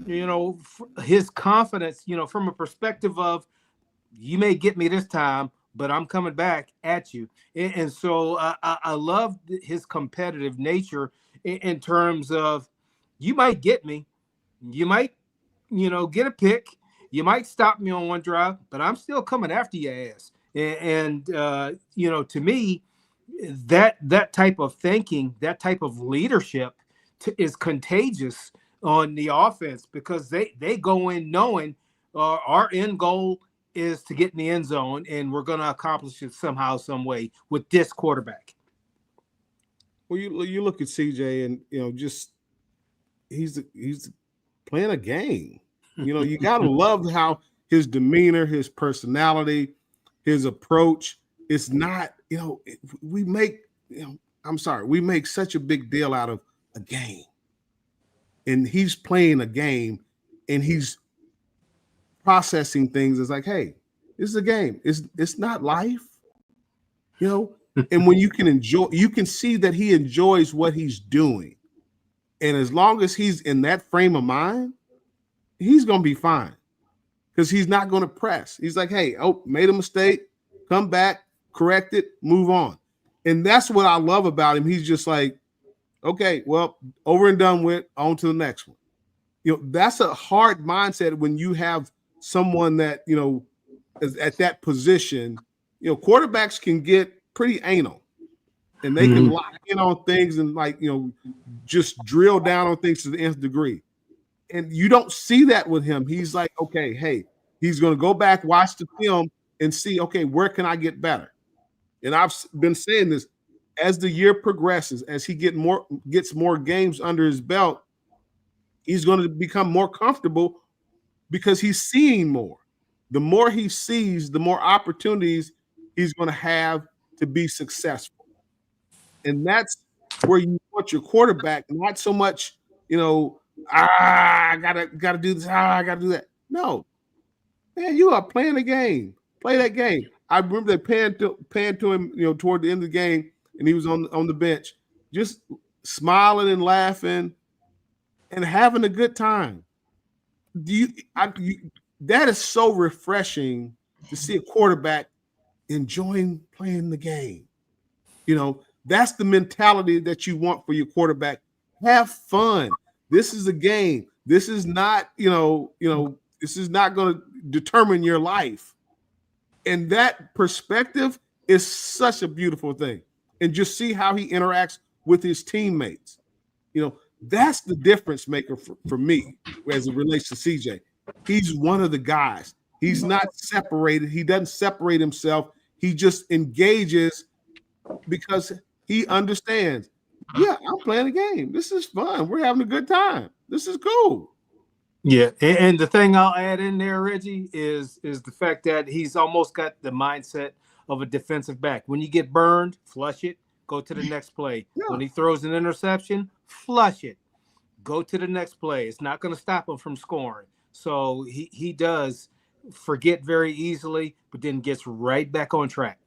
his confidence, from a perspective of, you may get me this time, but I'm coming back at you. And so I love his competitive nature in terms of, you might get me, you might, get a pick, you might stop me on one drive, but I'm still coming after your ass. And to me, that type of thinking, that type of leadership is contagious on the offense, because they go in knowing our end goal is to get in the end zone, and we're going to accomplish it somehow, some way with this quarterback. Well, you look at CJ, and just he's playing a game. You gotta love how his demeanor, his personality, his approach. It's not, we make such a big deal out of a game, and he's playing a game, and he's processing things. It's like, hey, this is a game. It's not life, And when you can see that he enjoys what he's doing, and as long as he's in that frame of mind, he's gonna be fine, because he's not gonna press. He's like, hey, made a mistake, come back, correct it, move on. And that's what I love about him. He's just like, okay, well, over and done with, on to the next one. That's a hard mindset when you have someone that, is at that position. Quarterbacks can get pretty anal, and they can lock in on things and just drill down on things to the nth degree. And you don't see that with him. He's like, okay, hey, he's going to go back, watch the film, and see, okay, where can I get better? And I've been saying this, as the year progresses, as he gets more games under his belt, he's going to become more comfortable, because he's seeing more. The more he sees, the more opportunities he's going to have to be successful. And that's where you want your quarterback, not so much, I gotta do this, I gotta do that. No, man, you are playing a game. Play that game. I remember they panned to him, toward the end of the game, and he was on the bench, just smiling and laughing and having a good time. That is so refreshing to see a quarterback enjoying playing the game. That's the mentality that you want for your quarterback. Have fun. This is a game. This is not, this is not going to determine your life. And that perspective is such a beautiful thing. And just see how he interacts with his teammates. That's the difference maker for me as it relates to CJ. He's one of the guys. He's not separated. He doesn't separate himself. He just engages because he understands, yeah, I'm playing a game. This is fun. We're having a good time. This is cool. Yeah, and the thing I'll add in there, Reggie, is the fact that he's almost got the mindset of a defensive back. When you get burned, flush it, go to the next play. Yeah. When he throws an interception, flush it, go to the next play. It's not going to stop him from scoring. So he does forget very easily, but then gets right back on track.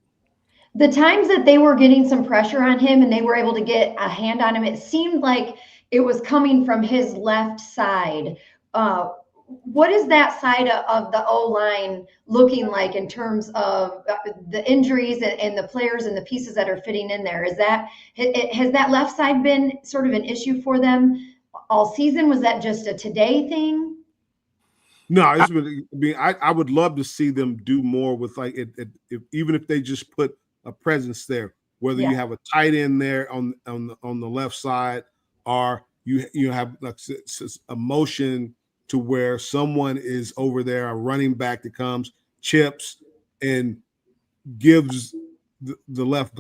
The times that they were getting some pressure on him and they were able to get a hand on him, it seemed like it was coming from his left side. What is that side of the O-line looking like in terms of the injuries and the players and the pieces that are fitting in there? Has that left side been sort of an issue for them all season? Was that just a today thing? No, I would love to see them do more with even if they just put a presence there, whether you have a tight end there on the left side, or you have a motion to where someone is over there, a running back that comes, chips, and gives the left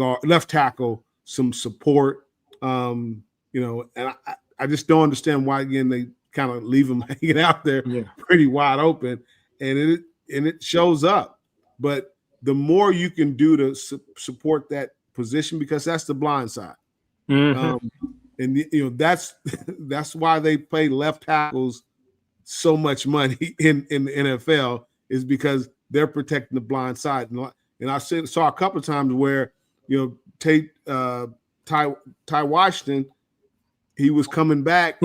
tackle some support. And I just don't understand why, again, they kind of leave him hanging out there pretty wide open, and it shows up. But the more you can do to support that position, because that's the blind side. Mm-hmm. And that's why they pay left tackles so much money in the NFL, is because they're protecting the blind side. And I saw a couple of times where Ty Washington, he was coming back.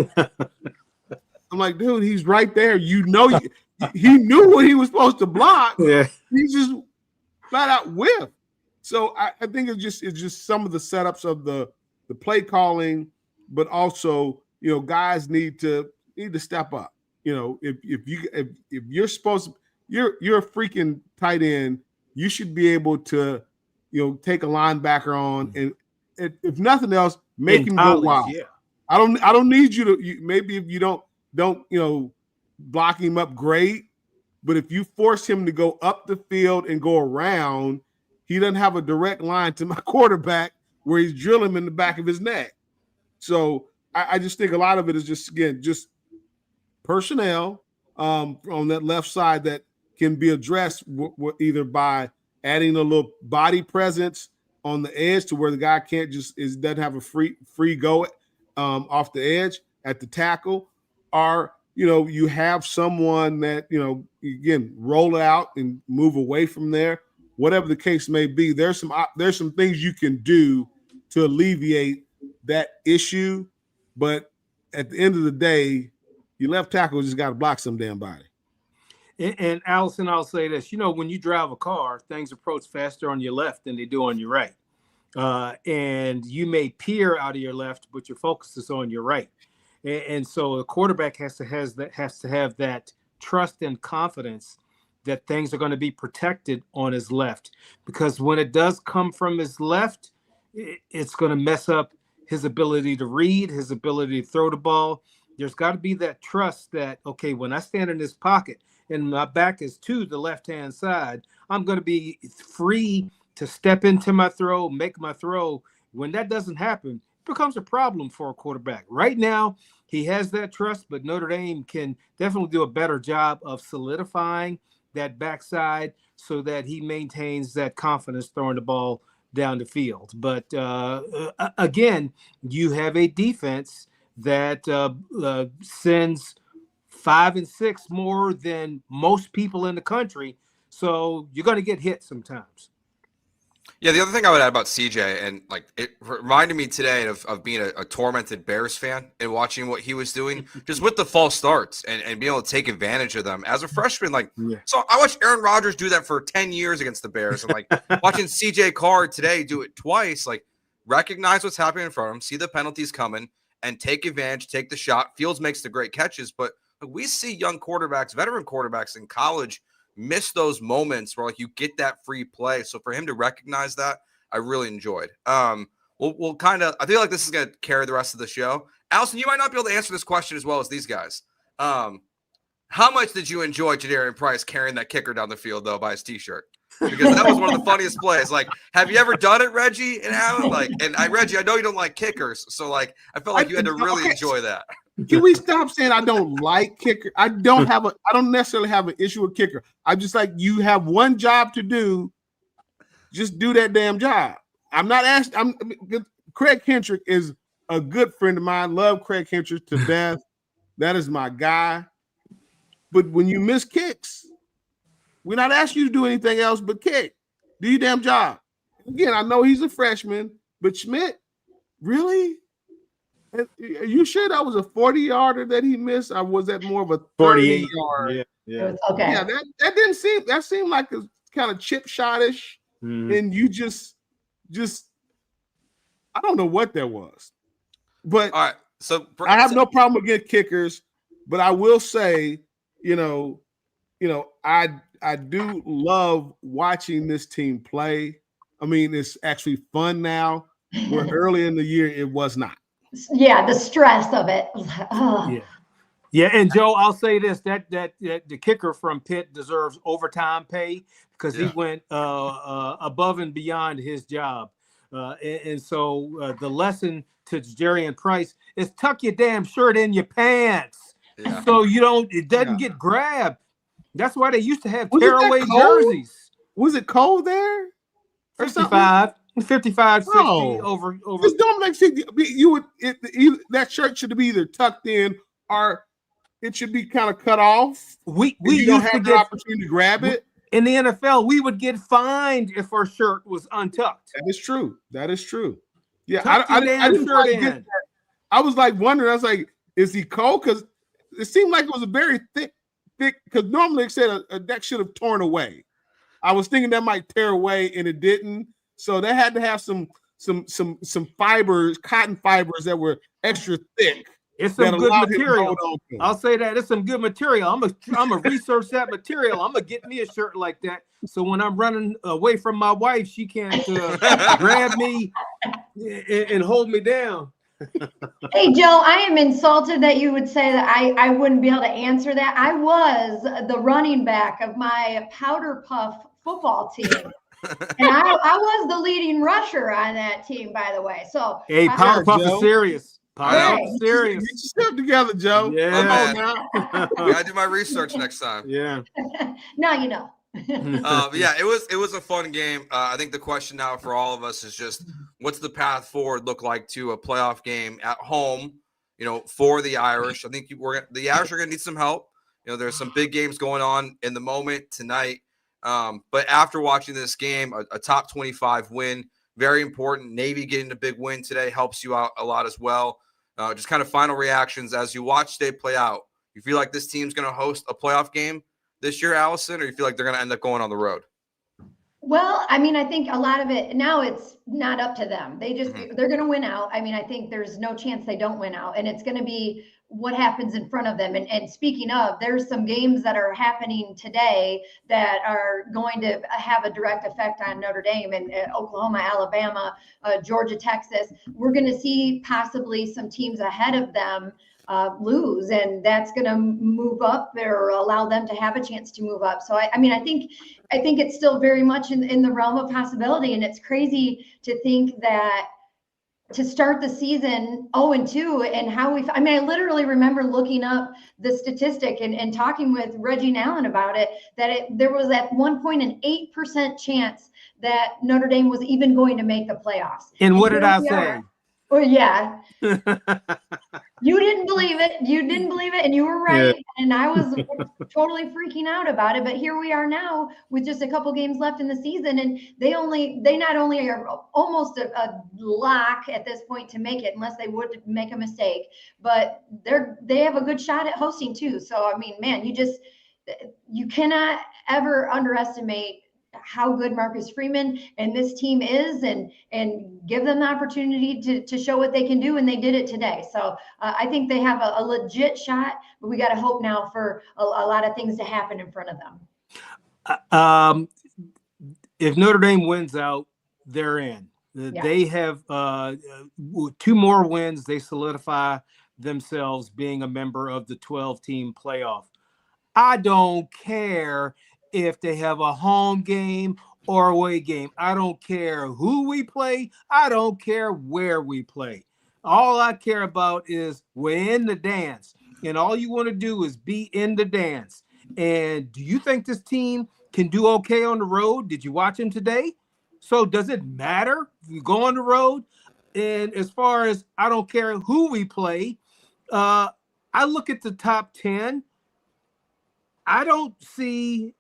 I'm like, dude, he's right there. He knew what he was supposed to block. Yeah. He just flat out whiffed. So I think it's just some of the setups of the play calling, but also, guys need to step up. If you're supposed to, you're a freaking tight end, you should be able to, take a linebacker on, and if nothing else, make him go wild. Yeah. I don't need you to. Maybe if you don't block him up, great. But if you force him to go up the field and go around, he doesn't have a direct line to my quarterback where he's drilling him in the back of his neck. So I just think a lot of it is just personnel on that left side that can be addressed either by adding a little body presence on the edge to where the guy doesn't have a free go off the edge at the tackle, or you have someone that again roll it out and move away from there. Whatever the case may be, there's some things you can do to alleviate that issue, but at the end of the day, your left tackle just got to block some damn body. And Allison, I'll say this: when you drive a car, things approach faster on your left than they do on your right, and you may peer out of your left, but your focus is on your right. And so the quarterback has to have that trust and confidence that things are going to be protected on his left, because when it does come from his left, it's going to mess up his ability to read, his ability to throw the ball. There's got to be that trust that, okay, when I stand in this pocket and my back is to the left-hand side, I'm going to be free to step into my throw, make my throw. When that doesn't happen, it becomes a problem for a quarterback. Right now, he has that trust, but Notre Dame can definitely do a better job of solidifying that backside so that he maintains that confidence throwing the ball down the field. But again, you have a defense that sends 5 and 6 more than most people in the country. So you're going to get hit sometimes. Yeah, the other thing I would add about CJ, and it reminded me today of being a tormented Bears fan and watching what he was doing just with the false starts and being able to take advantage of them as a freshman. So I watched Aaron Rodgers do that for 10 years against the Bears, and watching CJ Carr today do it twice. Recognize what's happening in front of him, see the penalties coming, and take advantage, take the shot. Fields makes the great catches, but we see young quarterbacks, veteran quarterbacks in college miss those moments where you get that free play. So for him to recognize that, I really enjoyed. We'll kind of, I feel like this is going to carry the rest of the show. Allison, you might not be able to answer this question as well as these guys. How much did you enjoy Jadarian Price carrying that kicker down the field though by his t-shirt? Because that was one of the funniest plays. Have you ever done it, Reggie? And Reggie, I know you don't like kickers, so I felt like you had to really enjoy that. Can we stop saying I don't like kicker? I don't necessarily have an issue with kicker. I'm just you have one job to do. Just do that damn job. I'm not asking. Craig Hentrick is a good friend of mine. Love Craig Hentrick to death. That is my guy. But when you miss kicks, we're not asking you to do anything else but kick. Do your damn job. Again, I know he's a freshman, but Schmidt, really? Are you sure that was a 40-yarder that he missed, or was that more of a 38-yard? Yeah. Okay. Yeah, that didn't seem. That seemed like a kind of chip shottish, and you just I don't know what that was. But all right, so I have no problem against kickers, but I will say, I do love watching this team play. I mean, it's actually fun now, where early in the year it was not. Yeah, the stress of it. Yeah, and Joe, I'll say this: that the kicker from Pitt deserves overtime pay because he went above and beyond his job. And so the lesson to Jerry and Price is tuck your damn shirt in your pants so it doesn't get grabbed. That's why they used to have tearaway jerseys. Was it cold there? 55, 60 no. over. Just don't make sense. That shirt should be either tucked in or it should be kind of cut off. We don't have the opportunity to grab it. In the NFL, we would get fined if our shirt was untucked. That is true. Yeah, I didn't quite get that. I was like wondering. I was like, is he cold? Because it seemed like it was a very thick. Because normally it said a deck should have torn away. I was thinking that might tear away, and it didn't. So they had to have some fibers, cotton fibers that were extra thick. It's some good material. I'll say that it's some good material. I'm gonna research that material. I'm gonna get me a shirt like that, so when I'm running away from my wife, she can't grab me and hold me down. Hey, Joe, I am insulted that you would say that I wouldn't be able to answer that. I was the running back of my powder puff football team. And I was the leading rusher on that team, by the way. So hey, powder puff is serious. Right. Serious. Get yourself together, Joe. Yeah. I gotta do my research next time. Yeah. Now you know. Yeah, it was a fun game. I think the question now for all of us is just what's the path forward look like to a playoff game at home, for the Irish. I think the Irish are going to need some help. There's some big games going on in the moment tonight. But after watching this game, a top 25 win, very important. Navy getting a big win today helps you out a lot as well. Just kind of final reactions as you watch today play out. You feel like this team's going to host a playoff game this year, Allison, or you feel like they're going to end up going on the road? Well, I mean, I think a lot of it now it's not up to them. They're going to win out. I mean, I think there's no chance they don't win out, and it's going to be what happens in front of them. And speaking of, there's some games that are happening today that are going to have a direct effect on Notre Dame and Oklahoma, Alabama, Georgia, Texas. We're going to see possibly some teams ahead of them lose, and that's going to move up or allow them to have a chance to move up. So I think it's still very much in the realm of possibility, and it's crazy to think that to start the season 0-2 and how I literally remember looking up the statistic and talking with Reggie and Allen about it, that there was at one point an 8% chance that Notre Dame was even going to make the playoffs. And what did I say? Well, yeah. You didn't believe it. And you were right. Yeah. And I was totally freaking out about it. But here we are now with just a couple games left in the season. And they not only are almost a lock at this point to make it, unless they would make a mistake, but they have a good shot at hosting too. So, I mean, man, you cannot ever underestimate how good Marcus Freeman and this team is, and give them the opportunity to show what they can do. And they did it today. So I think they have a legit shot, but we got to hope now for a lot of things to happen in front of them. If Notre Dame wins out, they're in. Yeah. They have 2 more wins. They solidify themselves being a member of the 12-team playoff. I don't care if they have a home game or away game. I don't care who we play. I don't care where we play. All I care about is we're in the dance, and all you want to do is be in the dance. And do you think this team can do okay on the road? Did you watch them today? So does it matter if you go on the road? And as far as I don't care who we play, I look at the top 10. I don't see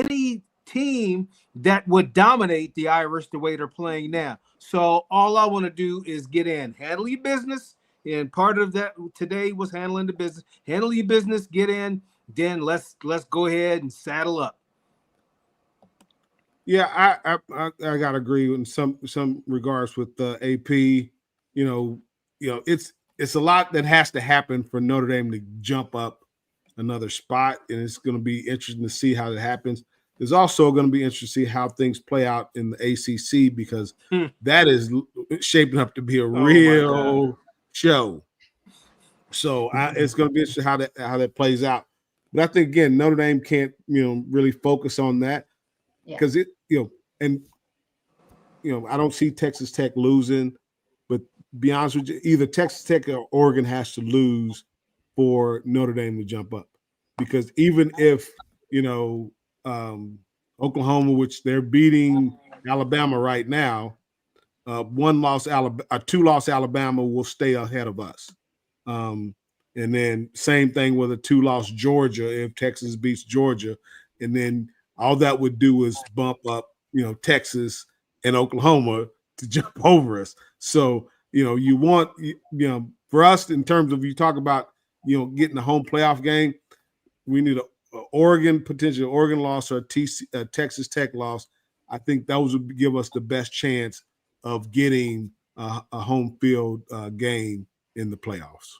any team that would dominate the Irish the way they're playing now. So all I want to do is get in, handle your business. And part of that today was handling the business. Handle your business, get in, then let's go ahead and saddle up. Yeah, I gotta agree in some regards with the AP. It's a lot that has to happen for Notre Dame to jump up another spot, and it's going to be interesting to see how it happens. There's also going to be interesting to see how things play out in the ACC, because that is shaping up to be a real show. So it's going to be interesting how that plays out. But I think, again, Notre Dame can't really focus on that, because I don't see Texas Tech losing. But to be honest with you, either Texas Tech or Oregon has to lose for Notre Dame to jump up, because even if Oklahoma, which they're beating Alabama right now, 2-loss Alabama will stay ahead of us, and then same thing with a 2-loss Georgia if Texas beats Georgia, and then all that would do is bump up Texas and Oklahoma to jump over us. So you want for us, in terms of you talk about, getting a home playoff game, we need a potential Oregon loss or a Texas Tech loss. I think those would give us the best chance of getting a home field game in the playoffs.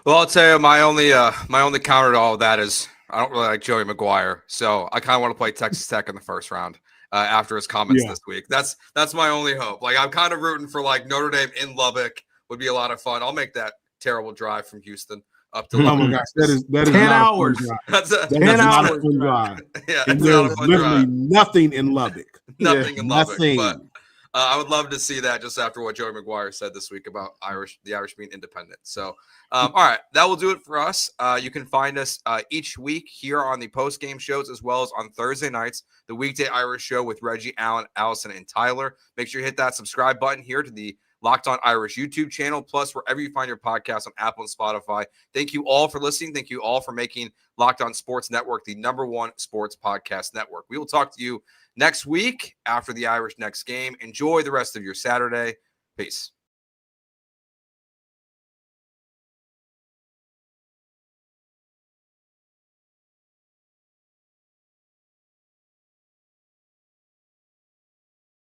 Well, I'll tell you, my only counter to all of that is I don't really like Joey McGuire, so I kind of want to play Texas Tech in the first round after his comments this week. That's my only hope. Like, I'm kind of rooting for like Notre Dame in Lubbock would be a lot of fun. I'll make that terrible drive from Houston up to Lubbock. Oh my gosh, that is 10 hours. That's a 10 hours drive. Yeah, And it's not a there's fun literally drive. nothing in Lubbock. Nothing in Lubbock, Nothing. but I would love to see that just after what Joey McGuire said this week about the Irish being independent. So, all right, that will do it for us. You can find us each week here on the post-game shows as well as on Thursday nights, the Weekday Irish Show with Reggie, Allen, Allison, and Tyler. Make sure you hit that subscribe button here to the Locked On Irish YouTube channel, plus wherever you find your podcast on Apple and Spotify. Thank you all for listening. Thank you all for making Locked On Sports Network the #1 sports podcast network. We will talk to you next week after the Irish next game. Enjoy the rest of your Saturday. Peace.